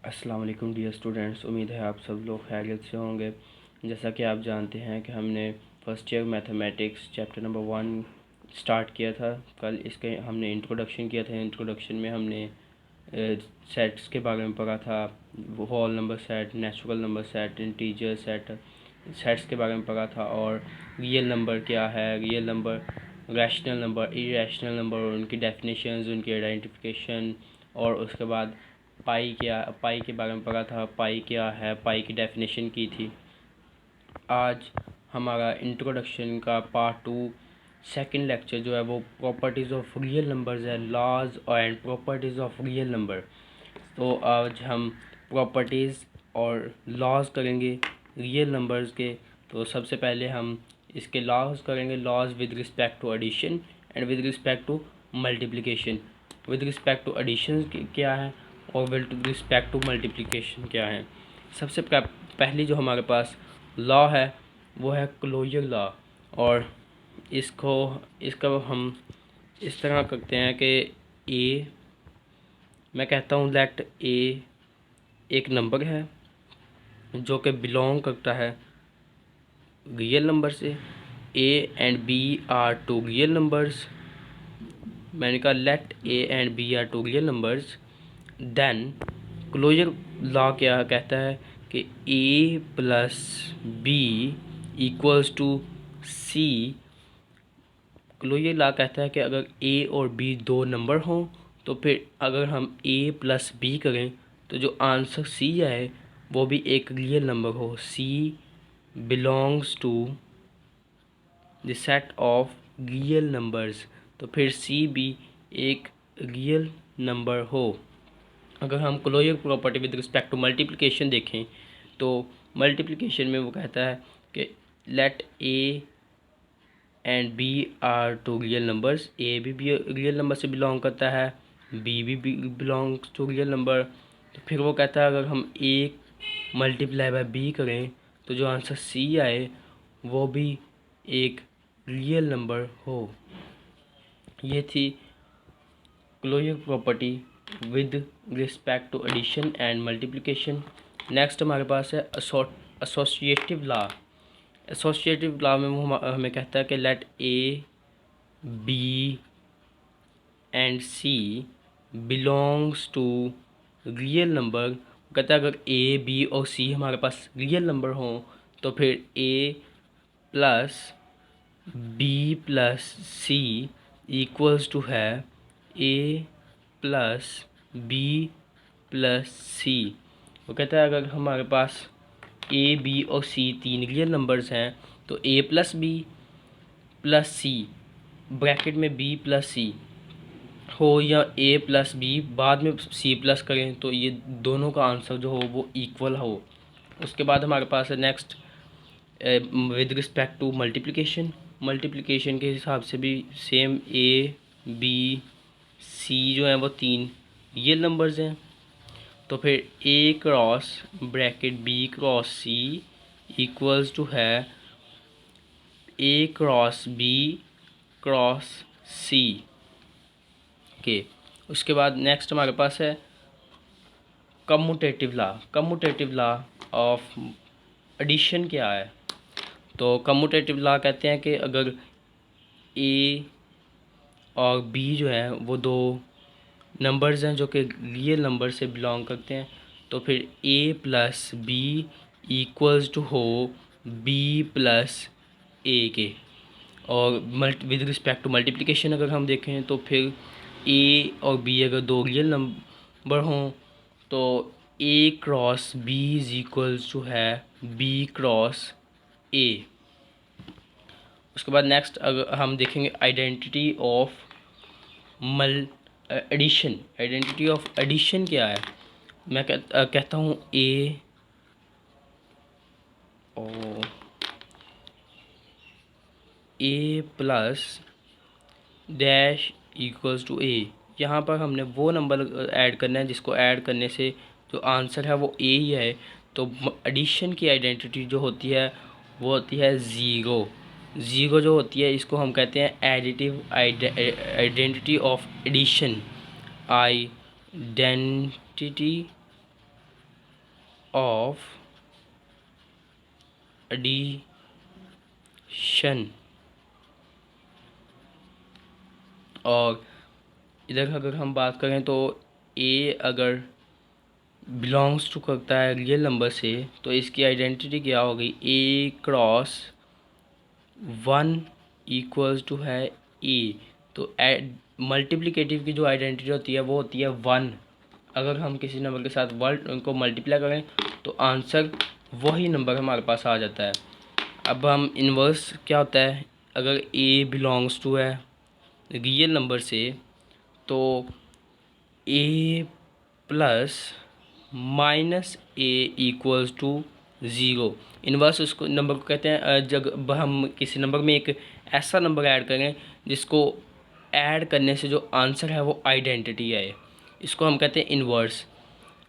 अस्सलाम वालेकुम dear students, उम्मीद है आप सब लोग खैरियत से होंगे। जैसा कि आप जानते हैं कि हमने first year mathematics chapter number 1 start किया था। कल इसके हमने इंट्रोडक्शन किया था। इंट्रोडक्शन में हमने सेट्स के बारे में पढ़ा था, whole number set, natural number set, integer set, sets के बारे में पढ़ा था। और रियल नंबर क्या है, real number, rational number, irrational number, उनकी डेफिनेशंस, उनकी आइडेंटिफिकेशन। और उसके बाद पाई के बारे में पढ़ा था, पाई क्या है, पाई की डेफिनेशन की थी। आज हमारा इंट्रोडक्शन का पार्ट 2 सेकंड लेक्चर जो है वो प्रॉपर्टीज़ ऑफ रियल नंबर्स है, laws and properties of real number. तो आज हम प्रॉपर्टीज़ और लॉज करेंगे रियल नंबर्स के। तो सबसे पहले हम इसके लॉज करेंगे, laws with respect to addition and with respect to multiplication. With respect to addition क्या है और विद रिस्पेक्ट टू मल्टीप्लिकेशन क्या है। सबसे पहली जो हमारे पास लॉ है वो है क्लोजर लॉ। और इसका हम इस तरह करते हैं कि मैं कहता हूँ लेट ए एक नंबर है जो कि बिलोंग करता है रियल नंबर से। A and B are two real numbers. मैंने कहा let A and B are two real numbers. Then closure law क्या कहता है कि A plus B equals to C. Closure law कहता है कि अगर ए और बी दो नंबर हों तो फिर अगर हम ए प्लस बी करें तो जो आंसर सी आए वो भी एक रियल नंबर हो। C belongs to the set of real numbers, तो फिर सी भी एक रियल नंबर हो। अगर हम closure property with respect to multiplication देखें तो मल्टीप्लिकेशन में वो कहता है कि let A and B are two real numbers. A भी रियल नंबर से बिलोंग करता है, बी भी बिलोंग्स टू रियल नंबर। तो फिर वो कहता है अगर हम ए मल्टीप्लाई बाय बी करें तो जो आंसर सी आए वो भी एक रियल नंबर हो। ये थी closure property with respect to addition and multiplication. Next हमारे पास है एसोसिएटिव लॉ। एसोसिएटिव लॉ में वो हमें कहता है कि let A B and C belongs to real number. कहता है अगर ए बी और सी हमारे पास रियल नंबर हों तो फिर A plus B plus C equals to है A plus B plus C. वो कहता है अगर हमारे पास ए बी और सी तीन रियल नंबर्स हैं तो A plus B plus C bracket में बी प्लस सी हो या ए प्लस बी बाद में सी प्लस करें तो ये दोनों का आंसर जो हो वो इक्वल हो। उसके बाद हमारे पास है next with respect to multiplication. Multiplication के हिसाब से भी सेम ए बी सी जो है वो तीन रियल नंबर्स हैं। तो फिर A cross bracket B cross C equals to है A cross B cross C के। उसके बाद नेक्स्ट हमारे पास है commutative law. Commutative law of addition क्या है? तो कम्यूटेटिव लॉ कहते हैं कि अगर ए और बी जो है वो दो नंबर्स हैं जो कि रियल नंबर से बिलोंग करते हैं तो फिर A plus B equals to हो बी प्लस ए के। और विद रिस्पेक्ट टू मल्टीप्लिकेशन अगर हम देखें तो फिर ए और बी अगर दो रियल नंबर हों तो A cross B is equals to है बी क्रॉस ए। उसके बाद नेक्स्ट अगर हम देखेंगे identity of addition. Identity of addition क्या है? मैं कहता हूँ ए और A plus dash equals to A. यहाँ पर हमने वो नंबर ऐड करना है जिसको ऐड करने से जो आंसर है वो ए ही है। तो एडिशन की आइडेंटिटी जो होती है वो होती है ज़ीरो। ज़ीरो जो होती है इसको हम कहते हैं additive identity of addition. Identity of addition, और इधर अगर हम बात करें तो ए अगर बिलोंग्स टू करता है रियल नंबर से तो इसकी आइडेंटिटी क्या होगी, ए क्रॉस 1 इक्वल्स टू है ए। तो मल्टीप्लिकेटिव की जो आइडेंटिटी होती है वो होती है 1। अगर हम किसी नंबर के साथ वर्ड उनको मल्टीप्लाई करें तो आंसर वही नंबर हमारे पास आ जाता है। अब हम इन्वर्स क्या होता है, अगर ए बिलोंग्स टू है रियल नंबर से तो A plus minus A equals to zero. Inverse उसको नंबर को कहते हैं जब हम किसी नंबर में एक ऐसा नंबर ऐड करें जिसको ऐड करने से जो आंसर है वो आइडेंटिटी आए, इसको हम कहते हैं इन्वर्स।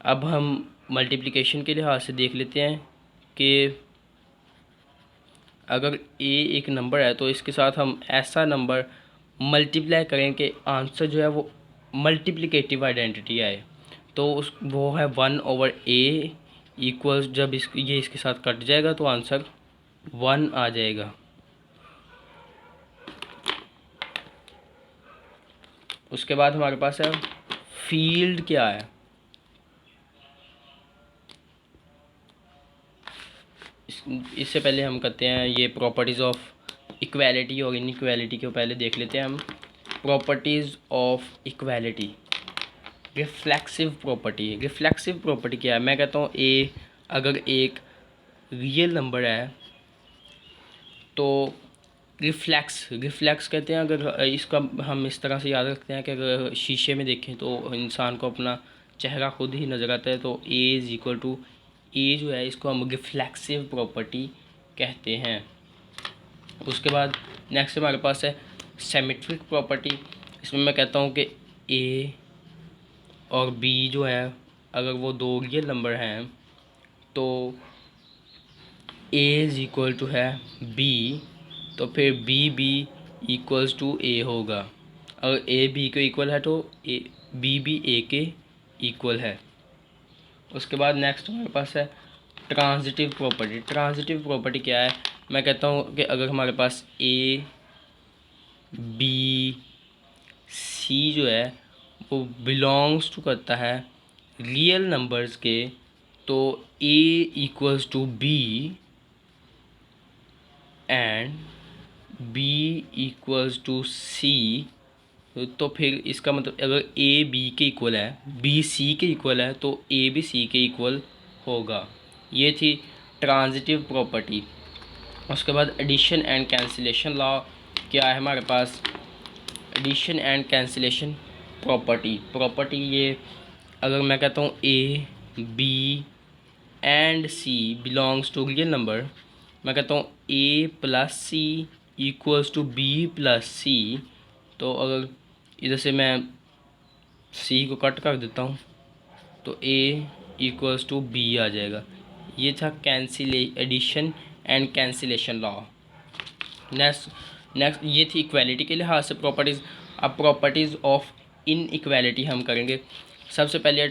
अब हम मल्टीप्लिकेशन के लिहाज से देख लेते हैं कि अगर ए एक नंबर है तो इसके साथ हम ऐसा नंबर मल्टीप्लाई करें कि आंसर जो है वो मल्टीप्लिकेटिव आइडेंटिटी आए। तो उस वो है 1/a इक्वल्स, जब ये इसके साथ कट जाएगा तो आंसर 1 आ जाएगा। उसके बाद हमारे पास है फील्ड क्या है। इससे पहले हम करते हैं ये प्रॉपर्टीज़ ऑफ इक्वालिटी और इनइक्वालिटी को पहले देख लेते हैं हम। Properties of equality, reflexive property. Reflexive property क्या है, मैं कहता हूँ ए अगर एक रियल नंबर है तो रिफ्लेक्स कहते हैं। अगर इसका हम इस तरह से याद रखते हैं कि अगर शीशे में देखें तो इंसान को अपना चेहरा खुद ही नज़र आता है, तो ए इज़ इक्वल टू ए जो है इसको हम रिफ्लेक्सिव प्रॉपर्टी कहते हैं। उसके बाद नेक्स्ट हमारे पास है सिमेट्रिक प्रॉपर्टी। इसमें मैं कहता हूँ कि ए और बी जो है अगर वो दो रियल नंबर हैं तो ए इज़ इक्वल टू है बी, तो फिर बी इक्वल्स टू ए होगा। अगर ए बी के इक्वल है तो बी ए के इक्वल है। उसके बाद नेक्स्ट हमारे पास है ट्रांजिटिव प्रॉपर्टी। ट्रांजिटिव प्रॉपर्टी क्या है, मैं कहता हूँ कि अगर हमारे पास ए बी सी जो है वो बिलोंग्स टू करता है रियल नंबर्स के तो A equals to B and B equals to C. तो फिर इसका मतलब अगर ए बी के इक्वल है, बी सी के इक्वल है तो ए भी सी के इक्वल होगा। ये थी ट्रांजिटिव प्रॉपर्टी। उसके बाद एडिशन एंड कैंसिलेशन लॉ क्या है हमारे पास। एडिशन एंड कैंसिलेशन प्रॉपर्टी ये अगर मैं कहता हूँ A B and C belongs to real number, मैं कहता हूँ A plus C equals to B plus C, तो अगर इधर से मैं सी को कट कर देता हूँ तो ए इक्वल्स टू बी आ जाएगा। ये था addition and cancellation law. Next ये थी इक्वालिटी के लिहाज से प्रॉपर्टीज़। अब प्रॉपर्टीज़ ऑफ इन इक्वालिटी हम करेंगे। सबसे पहले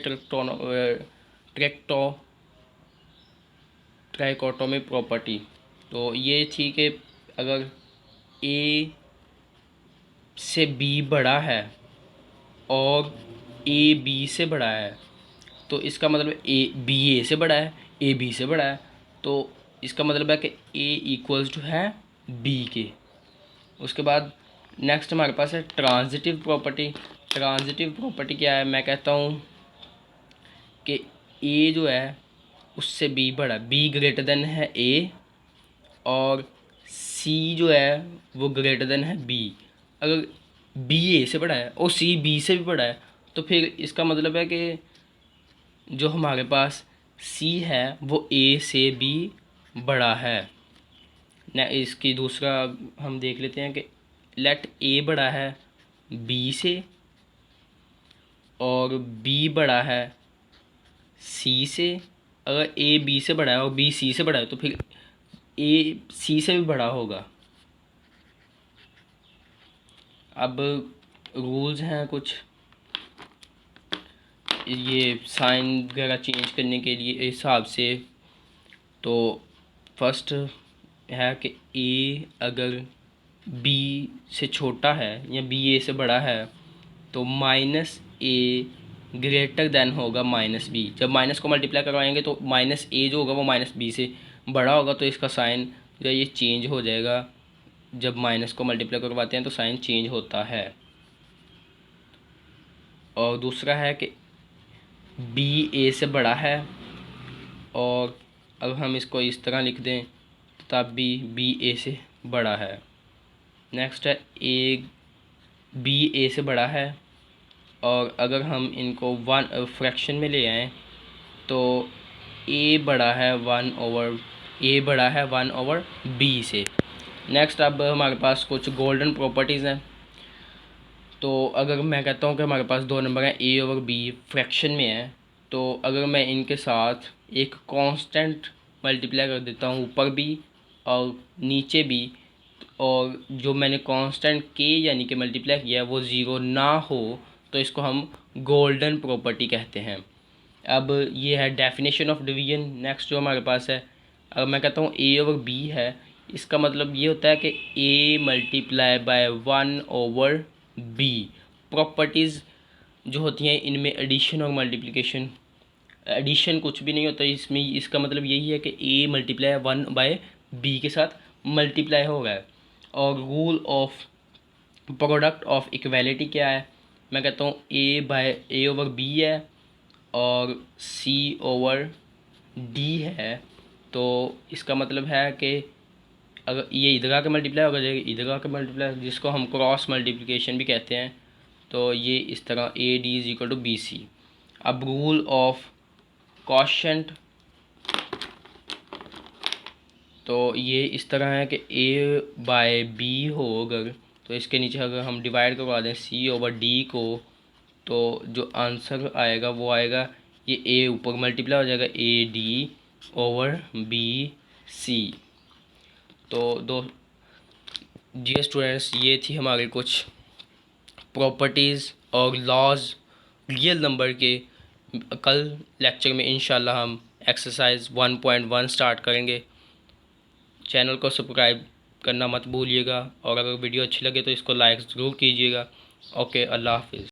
ट्राइकोटोमी प्रॉपर्टी। तो ये थी कि अगर ए से बी बड़ा है और ए बी से बड़ा है तो इसका मतलब ए बी ए से बड़ा है, ए बी से बड़ा है, तो इसका मतलब है कि ए इक्वल्स टू है बी के। उसके बाद नेक्स्ट हमारे पास है ट्रांजिटिव प्रॉपर्टी। ट्रांजिटिव प्रॉपर्टी क्या है, मैं कहता हूँ कि ए जो है उससे बी बड़ा, बी ग्रेटर देन है ए और सी जो है वो ग्रेटर देन है बी। अगर बी ए से बड़ा है और सी बी से भी बड़ा है तो फिर इसका मतलब है कि जो हमारे पास सी है वो ए से भी बड़ा है। न इसकी दूसरा हम देख लेते हैं कि लेट ए बड़ा है बी से और बी बड़ा है सी से। अगर ए बी से बड़ा है और बी सी से बड़ा है तो फिर ए सी से भी बड़ा होगा। अब रूल्स हैं कुछ। ये साइन वगैरह चेंज करने के लिए हिसाब से। तो फर्स्ट है कि ए अगर बी से छोटा है या बी ए से बड़ा है तो माइनस ए ग्रेटर देन होगा माइनस बी। जब माइनस को मल्टीप्लाई करवाएंगे तो माइनस ए जो होगा वो माइनस बी से बड़ा होगा, तो इसका साइन जो है ये चेंज हो जाएगा। जब माइनस को मल्टीप्लाई करवाते हैं तो साइन चेंज होता है। और दूसरा है कि बी ए से बड़ा है, और अब हम इसको इस तरह लिख दें तब भी बी ए से बड़ा है। नेक्स्ट है ए बी ए से बड़ा है, और अगर हम इनको वन फ्रैक्शन में ले आएँ तो ए बड़ा है वन ओवर बी से। नेक्स्ट अब हमारे पास कुछ गोल्डन प्रॉपर्टीज़ हैं। तो अगर मैं कहता हूँ कि हमारे पास दो नंबर हैं ए ओवर बी फ्रैक्शन में है, तो अगर मैं इनके साथ एक कांस्टेंट मल्टीप्लाई कर देता हूँ ऊपर भी और नीचे भी, और जो मैंने कांस्टेंट के यानी कि मल्टीप्लाई किया है वो ज़ीरो ना हो, तो इसको हम गोल्डन प्रॉपर्टी कहते हैं। अब ये है डेफिनेशन ऑफ डिवीजन। नेक्स्ट जो हमारे पास है, अगर मैं कहता हूँ ए ओवर बी है, इसका मतलब ये होता है कि A multiply by one over B. Properties जो होती हैं इनमें एडिशन और मल्टीप्लिकेशन, एडिशन कुछ भी नहीं होता इसमें, इसका मतलब यही है कि A multiply one by B के साथ मल्टीप्लाई हो गया है। और rule of product of equality क्या है, मैं कहता हूँ ए ओवर बी है और सी ओवर डी है, तो इसका मतलब है कि अगर ये इधर आके मल्टीप्लाई होगा जाएगा इधर आके मल्टीप्लाई, जिसको हम क्रॉस मल्टीप्लिकेशन भी कहते हैं। तो ये इस तरह A D is equal to B C. अब रूल ऑफ क्वोशंट, तो ये इस तरह है कि ए बाय बी हो अगर, तो इसके नीचे अगर हम डिवाइड करवा दें सी ओवर डी को, तो जो आंसर आएगा वो आएगा ये ए ऊपर मल्टीप्लाई हो जाएगा A D over B C. तो जी स्टूडेंट्स, ये थी हमारी कुछ प्रॉपर्टीज़ और लॉज रियल नंबर के। कल लेक्चर में इंशाल्लाह हम एक्सरसाइज 1.1 स्टार्ट करेंगे। चैनल को सब्सक्राइब करना मत भूलिएगा, और अगर वीडियो अच्छी लगे तो इसको लाइक ज़रूर कीजिएगा। ओके, अल्लाह हाफिज़।